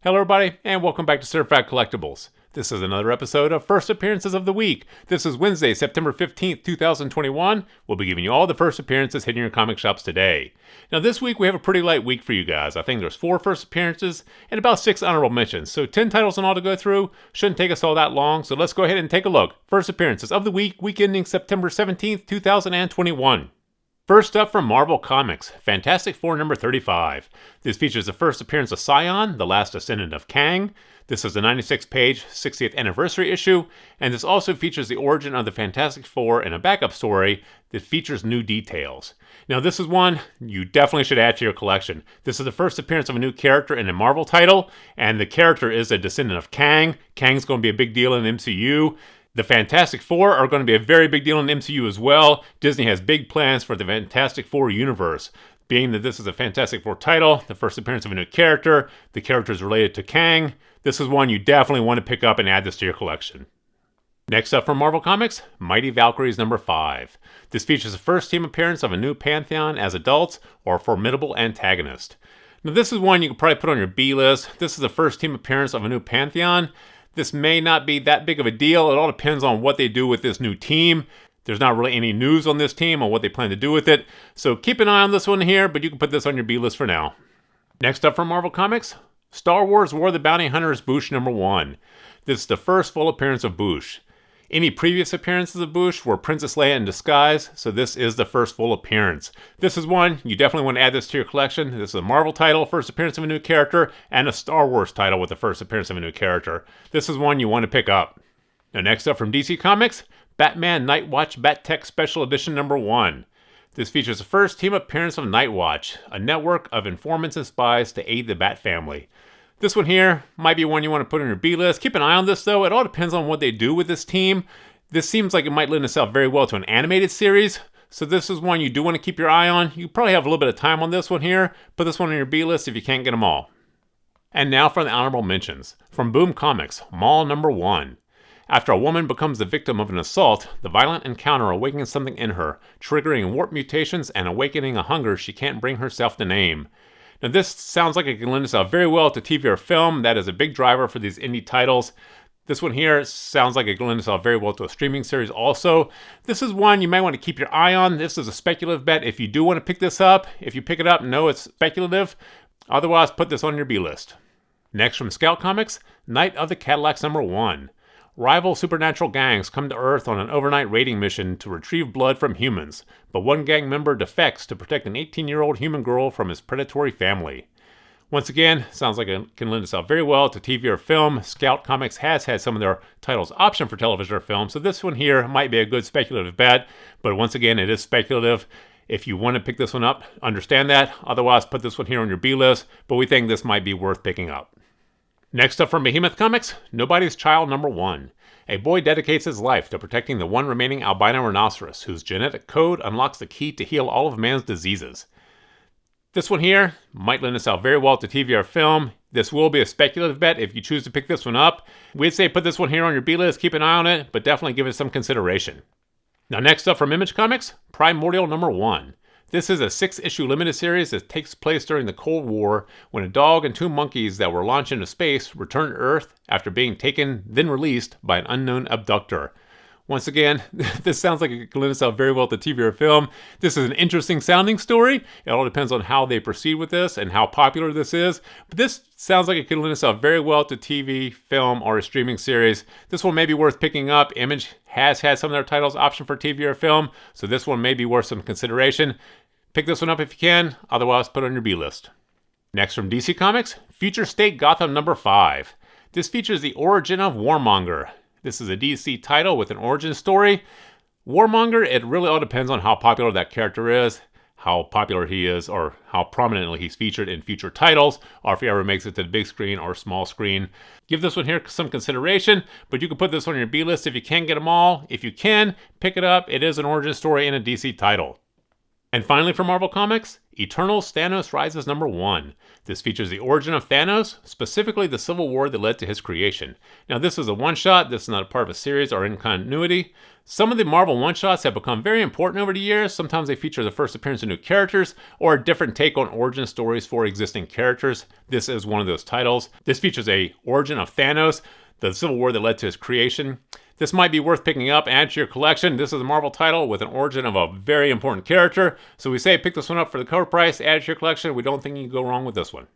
Hello everybody, and welcome back to Certified Collectibles. This is another episode of First Appearances of the Week. This is Wednesday, September 15th, 2021. We'll be giving you all the first appearances hitting your comic shops today. Now this week we have a pretty light week for you guys. I think there's 4 first appearances and about 6 honorable mentions. So 10 titles in all to go through. Shouldn't take us all that long, so let's go ahead and take a look. First appearances of the week ending September 17th, 2021. First up from Marvel Comics, Fantastic Four number 35. This features the first appearance of Scion, the last descendant of Kang. This is the 96-page 60th anniversary issue, and this also features the origin of the Fantastic Four and a backup story that features new details. Now this is one you definitely should add to your collection. This is the first appearance of a new character in a Marvel title, and the character is a descendant of Kang. Kang's going to be a big deal in the MCU. The Fantastic Four are going to be a very big deal in the MCU as well. Disney has big plans for the Fantastic Four universe. Being that this is a Fantastic Four title, the first appearance of a new character, the character is related to Kang, this is one you definitely want to pick up and add this to your collection. Next up from Marvel Comics, Mighty Valkyries number 5. This features the first team appearance of a new pantheon as adults or a formidable antagonist. Now this is one you could probably put on your B list. This is the first team appearance of a new pantheon. This may not be that big of a deal. It all depends on what they do with this new team. There's not really any news on this team or what they plan to do with it. So keep an eye on this one here, but you can put this on your B list for now. Next up from Marvel Comics, Star Wars War of the Bounty Hunters Boushh number 1. This is the first full appearance of Boushh. Any previous appearances of Boushh were Princess Leia in disguise, so this is the first full appearance. This is one, you definitely want to add this to your collection. This is a Marvel title, first appearance of a new character, and a Star Wars title with the first appearance of a new character. This is one you want to pick up. Now next up from DC Comics, Batman Nightwatch Bat-Tech Special Edition number 1. This features the first team appearance of Nightwatch, a network of informants and spies to aid the Bat family. This one here might be one you want to put on your B list. Keep an eye on this though. It all depends on what they do with this team. This seems like it might lend itself very well to an animated series. So this is one you do want to keep your eye on. You probably have a little bit of time on this one here. Put this one on your B list if you can't get them all. And now for the honorable mentions. From Boom Comics, Maul number 1. After a woman becomes the victim of an assault, the violent encounter awakens something in her, triggering warp mutations and awakening a hunger she can't bring herself to name. Now this sounds like it can lend itself very well to TV or film. That is a big driver for these indie titles. This one here sounds like it can lend itself very well to a streaming series also. This is one you might want to keep your eye on. This is a speculative bet if you do want to pick this up. If you pick it up, know it's speculative. Otherwise, put this on your B list. Next from Scout Comics, Night of the Cadillacs number 1. Rival supernatural gangs come to Earth on an overnight raiding mission to retrieve blood from humans, but one gang member defects to protect an 18-year-old human girl from his predatory family. Once again, sounds like it can lend itself very well to TV or film. Scout Comics has had some of their titles optioned for television or film, so this one here might be a good speculative bet, but once again, it is speculative. If you want to pick this one up, understand that. Otherwise, put this one here on your B list, but we think this might be worth picking up. Next up from Behemoth Comics, Nobody's Child number 1. A boy dedicates his life to protecting the one remaining albino rhinoceros, whose genetic code unlocks the key to heal all of man's diseases. This one here might lend itself very well to TV or film. This will be a speculative bet if you choose to pick this one up. We'd say put this one here on your B list, keep an eye on it, but definitely give it some consideration. Now next up from Image Comics, Primordial number 1. This is a 6-issue limited series that takes place during the Cold War when a dog and 2 monkeys that were launched into space return to Earth after being taken, then released by an unknown abductor. Once again, this sounds like it can lend itself very well to TV or film. This is an interesting sounding story. It all depends on how they proceed with this and how popular this is. But this sounds like it can lend itself very well to TV, film, or a streaming series. This one may be worth picking up. Image has had some of their titles optioned for TV or film, so this one may be worth some consideration. Pick this one up if you can, otherwise put it on your B list. Next from DC Comics, Future State Gotham number 5. This features the origin of Warmonger. This is a DC title with an origin story. Warmonger, it really all depends on how popular that character is, how popular he is, or how prominently he's featured in future titles, or if he ever makes it to the big screen or small screen. Give this one here some consideration, but you can put this on your B list if you can get them all. If you can, pick it up. It is an origin story in a DC title. And finally for Marvel Comics, Eternals Thanos Rises #1. This features the origin of Thanos, specifically the civil war that led to his creation. Now this is a one-shot, this is not a part of a series or in continuity. Some of the Marvel one-shots have become very important over the years. Sometimes they feature the first appearance of new characters or a different take on origin stories for existing characters. This is one of those titles. This features a origin of Thanos, the civil war that led to his creation. This might be worth picking up, add to your collection. This is a Marvel title with an origin of a very important character. So we say pick this one up for the cover price, add it to your collection. We don't think you can go wrong with this one.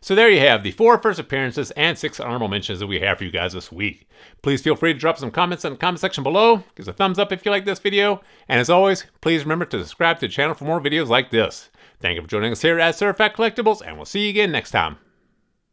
So there you have the 4 first appearances and 6 honorable mentions that we have for you guys this week. Please feel free to drop some comments in the comment section below. Give us a thumbs up if you like this video. And as always, please remember to subscribe to the channel for more videos like this. Thank you for joining us here at Certified Collectibles, and we'll see you again next time.